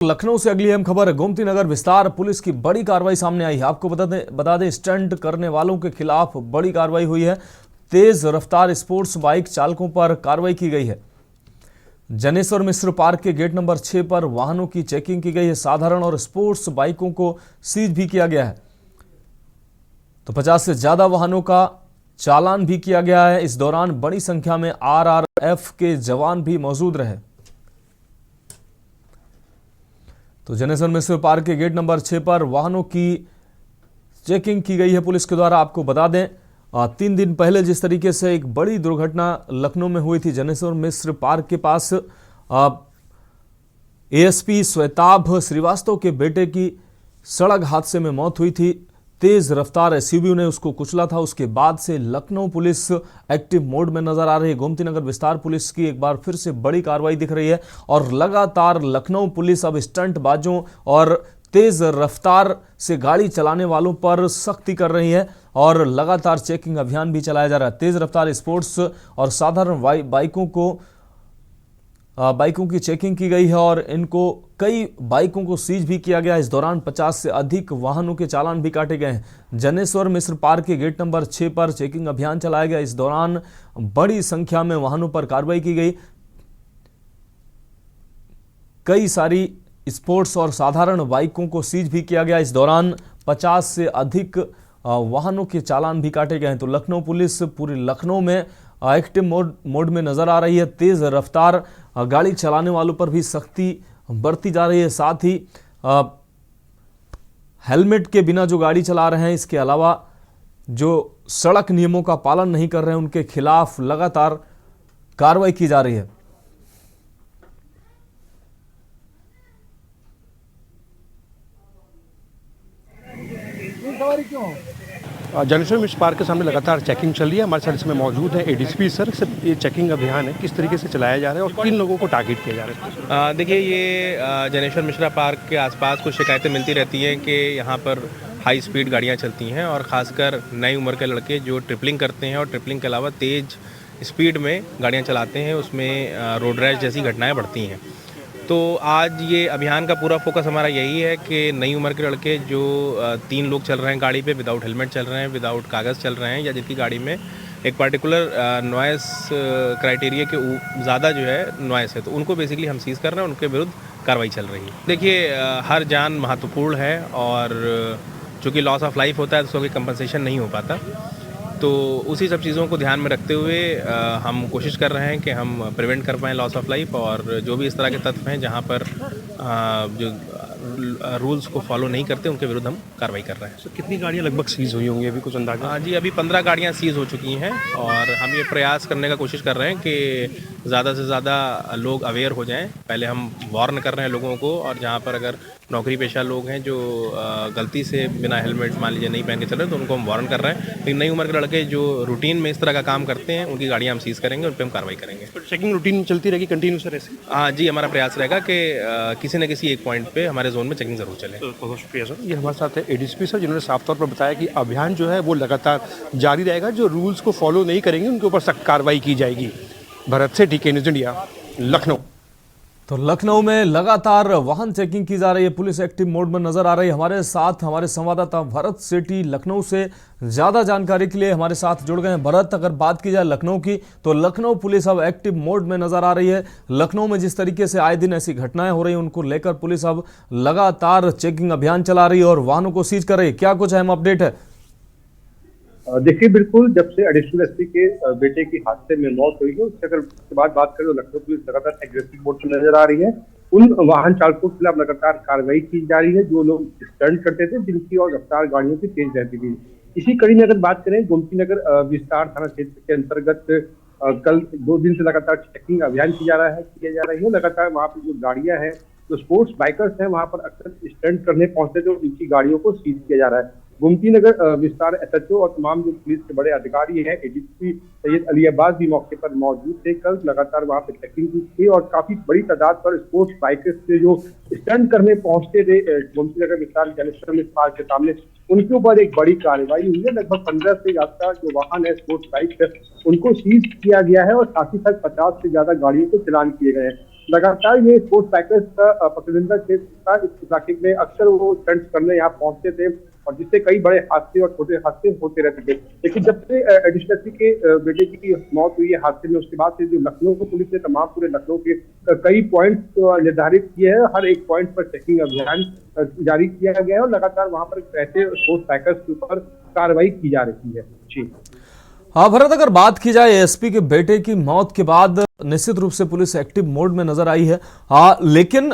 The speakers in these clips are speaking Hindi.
लखनऊ से अगली अहम खबर है। गोमती नगर विस्तार पुलिस की बड़ी कार्रवाई सामने आई है। आपको बता दें स्टंट करने वालों के खिलाफ बड़ी कार्रवाई हुई है। तेज रफ्तार स्पोर्ट्स बाइक चालकों पर कार्रवाई की गई है। जनेश्वर मिश्र पार्क के गेट नंबर 6 पर वाहनों की चेकिंग की गई है। साधारण और स्पोर्ट्स बाइकों को सीज भी किया गया है। तो 50 से ज्यादा वाहनों का चालान भी किया गया है। इस दौरान बड़ी संख्या में आरआरएफ के जवान भी मौजूद रहे। तो जनेश्वर मिश्र पार्क के गेट नंबर 6 पर वाहनों की चेकिंग की गई है पुलिस के द्वारा। आपको बता दें 3 दिन पहले जिस तरीके से एक बड़ी दुर्घटना लखनऊ में हुई थी, जनेश्वर मिश्र पार्क के पास एएसपी श्वेताभ श्रीवास्तव के बेटे की सड़क हादसे में मौत हुई थी। तेज रफ्तार एसयूवी ने उसको कुचला था। उसके बाद से लखनऊ पुलिस एक्टिव मोड में नजर आ रही है। गोमती नगर विस्तार पुलिस की एक बार फिर से बड़ी कार्रवाई दिख रही है और लगातार लखनऊ पुलिस अब स्टंटबाजों और तेज रफ्तार से गाड़ी चलाने वालों पर सख्ती कर रही है और लगातार चेकिंग अभियान भी चलाया जा रहा है। तेज रफ्तार स्पोर्ट्स और साधारण बाइकों की चेकिंग की गई है और इनको कई बाइकों को सीज भी किया गया। इस दौरान 50 से अधिक वाहनों के चालान भी काटे गए हैं। जनेश्वर मिश्र पार्क के गेट नंबर 6 पर चेकिंग अभियान चलाया गया। इस दौरान बड़ी संख्या में वाहनों पर कार्रवाई की गई। कई सारी स्पोर्ट्स और साधारण बाइकों को सीज भी किया गया। इस दौरान 50 से अधिक वाहनों के चालान भी काटे गए हैं। तो लखनऊ पुलिस पूरे लखनऊ में एक्टिव मोड में नजर आ रही है। तेज रफ्तार गाड़ी चलाने वालों पर भी सख्ती बरती जा रही है। साथ ही हेलमेट के बिना जो गाड़ी चला रहे हैं, इसके अलावा जो सड़क नियमों का पालन नहीं कर रहे हैं, उनके खिलाफ लगातार कार्रवाई की जा रही है। जनेश्वर मिश्र पार्क के सामने लगातार चेकिंग चल रही है। हमारे साथ इसमें मौजूद है एडीएसपी सर। सिर्फ ये चेकिंग अभियान है, किस तरीके से चलाया जा रहा है और किन लोगों को टारगेट किया जा रहा है? देखिए, ये जनेश्वर मिश्रा पार्क के आसपास कुछ शिकायतें मिलती रहती हैं कि यहाँ पर हाई स्पीड गाड़ियाँ चलती हैं और ख़ासकर नई उम्र के लड़के जो ट्रिपलिंग करते हैं और ट्रिपलिंग के अलावा तेज़ स्पीड में गाड़ियाँ चलाते हैं, उसमें रोड रैश जैसी घटनाएँ बढ़ती हैं। तो आज ये अभियान का पूरा फोकस हमारा यही है कि नई उम्र के लड़के जो 3 लोग चल रहे हैं गाड़ी पे, विदाउट हेलमेट चल रहे हैं, विदाउट कागज़ चल रहे हैं, या जिनकी गाड़ी में एक पार्टिकुलर नॉइस क्राइटेरिया के ज़्यादा जो है नॉइस है, तो उनको बेसिकली हम सीज़ कर रहे हैं। उनके विरुद्ध कार्रवाई चल रही है। देखिए, हर जान महत्वपूर्ण है और चूँकि लॉस ऑफ लाइफ होता है तो उसका कोई कंपनसेशन नहीं हो पाता। तो उसी सब चीज़ों को ध्यान में रखते हुए हम कोशिश कर रहे हैं कि हम प्रिवेंट कर पाएँ लॉस ऑफ लाइफ, और जो भी इस तरह के तत्व हैं जहाँ पर जो रूल्स को फॉलो नहीं करते, उनके विरुद्ध हम कार्रवाई कर रहे हैं। तो कितनी गाड़ियाँ लगभग सीज हुई होंगी अभी, कुछ अंदाजा? जी, अभी 15 गाड़ियाँ सीज हो चुकी हैं और हम ये प्रयास करने का कोशिश कर रहे हैं कि ज़्यादा से ज़्यादा लोग अवेयर हो जाएं। पहले हम वार्न कर रहे हैं लोगों को, और जहाँ पर अगर नौकरी पेशा लोग हैं जो गलती से बिना हेलमेट मान लीजिए नहीं पहन के चल रहे हैं, तो उनको हम वार्न कर रहे हैं। लेकिन नई उम्र के लड़के जो रूटीन में इस तरह का काम करते हैं, उनकी गाड़ियाँ हम सीज करेंगे, उन पर हम कार्रवाई करेंगे। तो चेकिंग रूटीन चलती रहेगी कंटिन्यू सर ऐसे? हाँ जी, हमारा प्रयास रहेगा कि किसी न किसी एक पॉइंट पे हमारे जोन में चेकिंग जरूर चले। तो बहुत शुक्रिया सर। ये हमारे साथ है एडीएसपी सर, जिन्होंने साफ तौर पर बताया कि अभियान जो है वो लगातार जारी रहेगा। जो रूल्स को फॉलो नहीं करेंगे उनके ऊपर सख्त कार्रवाई की जाएगी। भरत से DK न्यूज़ इंडिया, लखनऊ। तो लखनऊ में लगातार वाहन चेकिंग की जा रही है। पुलिस एक्टिव मोड में नजर आ रही है। हमारे साथ हमारे संवाददाता भरत सेठी लखनऊ से ज्यादा जानकारी के लिए हमारे साथ जुड़ गए हैं। भरत, अगर बात की जाए लखनऊ की, तो लखनऊ पुलिस अब एक्टिव मोड में नजर आ रही है। लखनऊ में जिस तरीके से आए दिन ऐसी घटनाएं हो रही हैं, उनको लेकर पुलिस अब लगातार चेकिंग अभियान चला रही है और वाहनों को सीज कर रही है। क्या कुछ अहम अपडेट है? देखिए, बिल्कुल, जब से एडिशनल एसपी के बेटे की हादसे में मौत हुई है, उसके अगर उसके बाद बात करें तो लखनऊ पुलिस लगातार एग्रेसिव मोड में नजर आ रही है। उन वाहन चालकों के खिलाफ लगातार कार्रवाई की जा रही है जो लोग स्टंट करते थे, जिनकी और रफ्तार गाड़ियों की तेज रहती थी। इसी कड़ी में अगर बात करें, गोमती नगर विस्तार थाना क्षेत्र के अंतर्गत कल 2 दिन से लगातार चेकिंग अभियान किया जा रही है। लगातार वहाँ पर जो गाड़ियां हैं, जो स्पोर्ट्स बाइकर्स हैं, वहाँ पर अक्सर स्टंट करने पहुंचते थे और इनकी गाड़ियों को सीज किया जा रहा है। गोमती नगर विस्तार SHO और तमाम जो पुलिस के बड़े अधिकारी हैं, एडीएसपी सैयद अली अब्बास भी मौके पर मौजूद थे। कल लगातार वहां पर चेकिंग की थी और काफी बड़ी तादाद पर स्पोर्ट्स बाइकर्स से जो स्टंट करने पहुंचते थे गोमती नगर विस्तार जनेश्वर मिश्र पार्क के सामने, उनके ऊपर एक बड़ी कार्रवाई हुई है। लगभग 15 से ज्यादा जो वाहन है स्पोर्ट्स बाइक, उनको सीज किया गया है और साथ ही साथ 50 से ज्यादा गाड़ियों को चालान किए गए हैं। लगातार ये स्पोर्ट्स बाइकर्स का पसंदीदा क्षेत्र था। इस इलाके में अक्सर वो स्टंट्स करने यहाँ पहुंचते थे और जिससे कई बड़े हादसे और छोटे हादसे होते रहते थे। लेकिन जब से एडिशनल एसपी के बेटे की मौत हुई है हादसे में, उसके बाद से जो लखनऊ पुलिस ने तमाम पूरे लखनऊ के कई पॉइंट निर्धारित किए हैं। हर एक पॉइंट पर चेकिंग अभियान जारी किया गया है और लगातार वहां पर ऐसे स्पोर्ट्स बाइकर्स के ऊपर कार्रवाई की जा रही है। जी हाँ भरत, अगर बात की जाए एसपी के बेटे की मौत के बाद निश्चित रूप से पुलिस एक्टिव मोड में नजर आई है। हाँ, लेकिन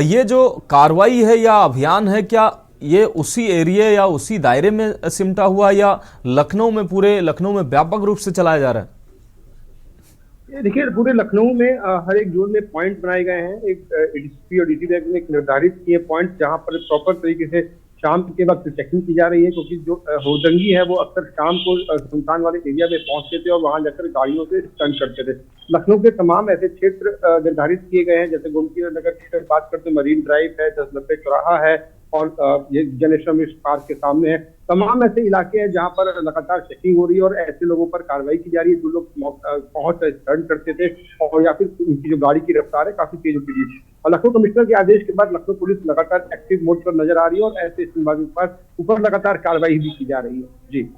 ये जो कार्रवाई है या अभियान है, क्या ये उसी एरिया या उसी दायरे में सिमटा हुआ या लखनऊ में, पूरे लखनऊ में व्यापक रूप से चलाया जा रहा है? देखिए, पूरे लखनऊ में हर एक जोन में पॉइंट बनाए गए हैं। एक एडीसीपी और डीसी बैंक ने निर्धारित किए पॉइंट जहां पर प्रॉपर तरीके से शाम के वक्त चेकिंग की जा रही है, क्योंकि जो हुड़दंगी है वो अक्सर शाम को सुनसान वाले एरिया में पहुंचते थे और वहां जाकर गाड़ियों से स्टंट करते थे। लखनऊ के तमाम ऐसे क्षेत्र निर्धारित किए गए हैं, जैसे गोमती नगर की बात करते हैं, मरीन ड्राइव है, 10 चौराहा है और ये जनेश्वर मिश्र पार्क के सामने है। तमाम ऐसे इलाके हैं जहां पर लगातार चेकिंग हो रही है और ऐसे लोगों पर कार्रवाई की जा रही है जो लोग पहुंच स्टंट करते थे और या फिर उनकी जो गाड़ी की रफ्तार है काफी तेज होती थी। और लखनऊ कमिश्नर के आदेश के बाद लखनऊ पुलिस लगातार एक्टिव मोड पर नजर आ रही है और ऐसे स्टंटबाजों पर ऊपर लगातार कार्रवाई भी की जा रही है। जी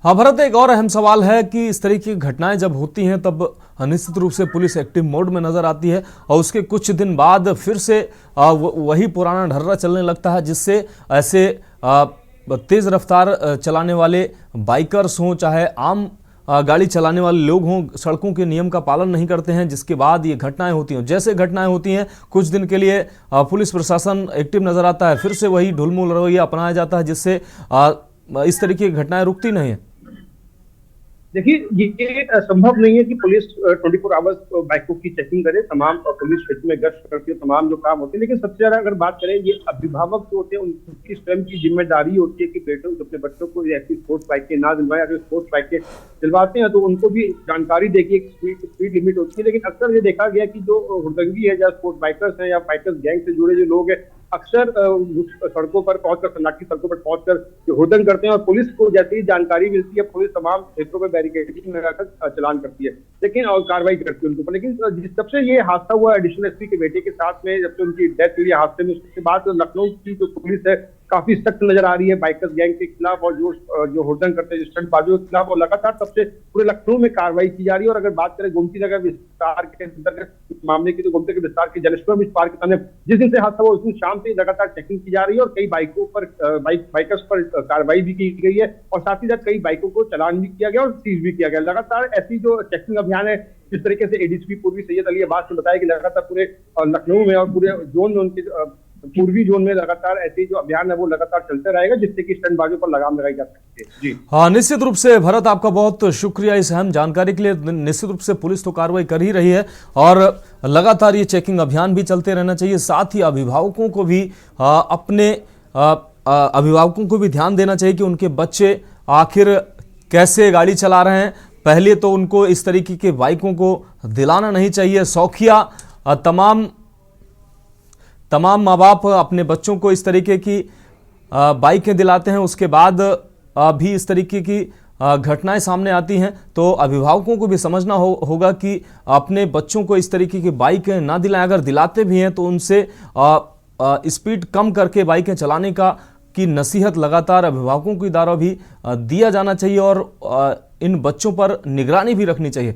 हाँ भरत, एक और अहम सवाल है कि इस तरीके की घटनाएं जब होती हैं तब निश्चित रूप से पुलिस एक्टिव मोड में नजर आती है और उसके कुछ दिन बाद फिर से वही पुराना ढर्रा चलने लगता है, जिससे ऐसे तेज रफ्तार चलाने वाले बाइकर्स हों, चाहे आम गाड़ी चलाने वाले लोग हों, सड़कों के नियम का पालन नहीं करते हैं, जिसके बाद ये घटनाएं होती हैं। जैसे घटनाएं होती हैं कुछ दिन के लिए पुलिस प्रशासन एक्टिव नजर आता है, फिर से वही ढुलमुल रवैया अपनाया जाता है, जिससे इस तरीके की घटनाएं रुकती नहीं है। देखिए, ये संभव नहीं है कि पुलिस 24 आवर्स बाइकों की चेकिंग करे। तमाम पुलिस क्षेत्र में गश्त करती है, तमाम जो काम होते हैं, लेकिन सबसे ज्यादा अगर बात करें, ये अभिभावक जो होते हैं उनकी स्वयं की जिम्मेदारी होती है कि बेटों अपने बच्चों को ऐसी स्पोर्ट्स बाइकें ना दिलवाएं। अगर स्पोर्ट्स बाइकें दिलवाते हैं तो उनको भी जानकारी देगी, एक स्पीड लिमिट होती है। लेकिन अक्सर ये देखा गया कि जो हुड़दंगी है या स्पोर्ट्स बाइकर्स हैं या बाइकर्स गैंग से जुड़े जो लोग हैं, अक्सर सड़कों पर पहुंचकर, सन्नाटी सड़कों पर पहुंचकर जो हुड़दंग करते हैं और पुलिस को जैसे ही जानकारी मिलती है पुलिस तमाम क्षेत्रों में बैरिकेडिंग लगाकर चालान करती है, लेकिन और कार्रवाई करती है उनके ऊपर। लेकिन जब से ये हादसा हुआ एडिशनल एसपी के बेटे के साथ में, जब से उनकी डेथ हुई हादसे में, उसके बाद लखनऊ की जो पुलिस है काफी सख्त नजर आ रही है बाइकर्स गैंग के खिलाफ और जो हुड़दंग करते हैं स्टंटबाजों के खिलाफ, और लगातार सबसे पूरे लखनऊ में कार्रवाई की जा रही है। और अगर बात करें गोमती नगर विस्तार के अंतर्गत मामले की, तो गोमती नगर विस्तार के जनेश्वर मिश्र पार्क के सामने जिस दिन से हादसा हुआ उस दिन शाम से लगातार चेकिंग की जा रही है और कई बाइकों पर बाइकर्स पर कार्रवाई भी की गई है और साथ ही साथ कई बाइकों को चालान भी किया गया और सीज भी किया गया। लगातार ऐसी जो चेकिंग अभियान है, जिस तरीके से एडीसीपी पूर्वी सैयद अली अब्बास ने बताया कि लगातार पूरे लखनऊ में और पूरे जोन में, उनके पूर्वी जोन में लगातार ऐसे जो अभियान है वो लगातार चलते रहेगा, जिससे कि स्टंटबाजों पर लगाम लगाई जा सकती है। जी हाँ, निश्चित रूप से भरत, आपका बहुत शुक्रिया इस अहम जानकारी के लिए। निश्चित रूप से पुलिस तो कार्रवाई कर ही रही है और लगातार ये चेकिंग अभियान भी चलते रहना चाहिए। साथ ही अभिभावकों को भी अपने अभिभावकों को भी ध्यान देना चाहिए कि उनके बच्चे आखिर कैसे गाड़ी चला रहे हैं। पहले तो उनको इस तरीके के बाइकों को दिलाना नहीं चाहिए। शौकिया तमाम माँ बाप अपने बच्चों को इस तरीके की बाइकें दिलाते हैं, उसके बाद भी इस तरीके की घटनाएं सामने आती हैं। तो अभिभावकों को भी समझना होगा कि अपने बच्चों को इस तरीके की बाइकें ना दिलाएं। अगर दिलाते भी हैं तो उनसे स्पीड कम करके बाइकें चलाने की नसीहत लगातार अभिभावकों के द्वारा भी दिया जाना चाहिए और इन बच्चों पर निगरानी भी रखनी चाहिए।